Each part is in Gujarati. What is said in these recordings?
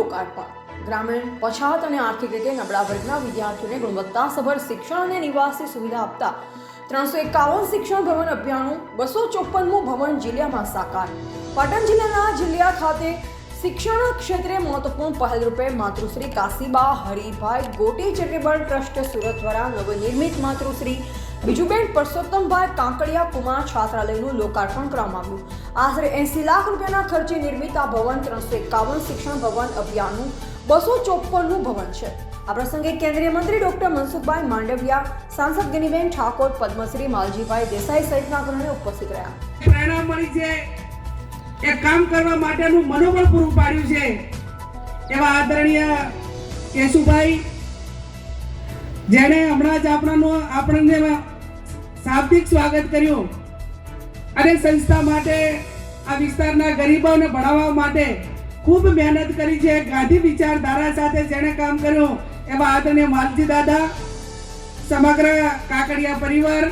લોકાર્પણ. ગ્રામીણ, પછાત અને આર્થિક રીતે નબળા વર્ગના વિદ્યાર્થીઓને ગુણવત્તાસભર શિક્ષણ અને નિવાસી સુવિધા આપતા 351 શિક્ષણ ભવન અભિયાનનું 254મું ભવન જિલ્લામાં સાકાર. પાટણ જિલ્લાના જિલ્લા ખાતે શિક્ષણ ક્ષેત્રે મહત્વપૂર્ણ પહેલ રૂપે માતૃશ્રી કાશીબા હરિભાઈ ગોટી ચેરિટેબલ ટ્રસ્ટ સુરત દ્વારા નવનિર્મિત માતૃશ્રી બીજુબેન પરસોત્તમભાઈ કાંકડિયા કુમાર છાત્રાલયનું લોકાર્પણ કરવામાં આવ્યું. આશરે 80 લાખ રૂપિયાના ખર્ચે નિર્મિત આ ભવન 351 શિક્ષણ ભવન અભિયાનનું 254મું ભવન છે. આ પ્રસંગે કેન્દ્રીય મંત્રી ડોક્ટર મનસુખભાઈ માંડવિયા, સાંસદ ગિનીબેન ઠાકોર, પદ્મશ્રી માલજીભાઈ દેસાઈ સહિતના અગ્રણીઓ ઉપસ્થિત રહ્યા. પ્રેરણા મળી છે, એ કામ કરવા માટેનું મનોબળ પૂરું પાડ્યું છે એવા આદરણીય કેશુભાઈ, જેણે હમણાં જ આપણને શાબ્દિક સ્વાગત કર્યું અને સંસ્થા માટે આ વિસ્તારના ગરીબોને ભણાવવા માટે ખૂબ મહેનત કરી છે. ગાંધી વિચારધારા સાથે જેણે કામ કર્યું એવા આદરણીય માલજી દાદા, સમગ્ર કાકડિયા પરિવાર,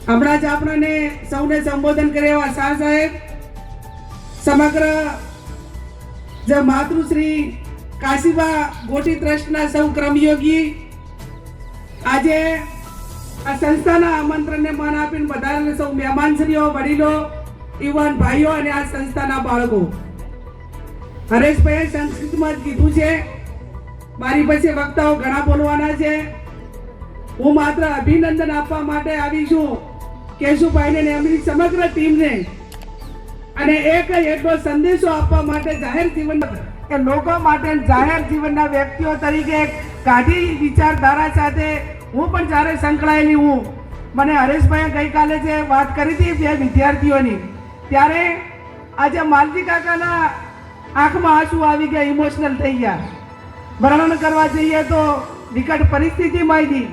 હમણાં જ આપણને સૌને સંબોધન કર્યા એવા શાહ સાહેબ, સમગ્ર જે માતૃશ્રી કાશીબા ગોટી ટ્રસ્ટના સૌ કર્મયોગી, આજે આ સંસ્થાના આમંત્રણને માન આપીને બધાને સૌ મહેમાનશ્રીઓ, વડીલો, યુવાન ભાઈઓ અને આ સંસ્થાના બાળકો. હરેશભાઈએ સંસ્કૃતમાં જ કીધું છે, મારી પાસે વક્તાઓ ઘણા બોલવાના છે, હું માત્ર અભિનંદન આપવા માટે આવી છું કેશુભાઈને અને એમની સમગ્ર ટીમને, અને એક એટલો સંદેશો આપવા માટે જાહેર જીવન એ લોકો માટે જાહેર જીવનના વ્યક્તિઓ તરીકે ગાંધી વિચારધારા સાથે હું પણ જ્યારે સંકળાયેલી હું, મને હરેશભાઈએ ગઈકાલે જે વાત કરી હતી બે વિદ્યાર્થીઓની, ત્યારે આજે માલજી કાકાના આંખમાં આંસુ આવી ગયા, ઇમોશનલ થઈ ગયા. વર્ણન કરવા જઈએ તો વિકટ પરિસ્થિતિમાંથી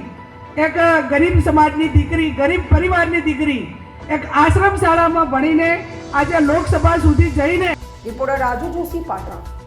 એક ગરીબ સમાજની દીકરી, ગરીબ પરિવારની દીકરી એક આશ્રમ શાળામાં ભણીને આજે લોકસભા સુધી જઈને. રિપોર્ટર રાજુ જોશી, પાટણ.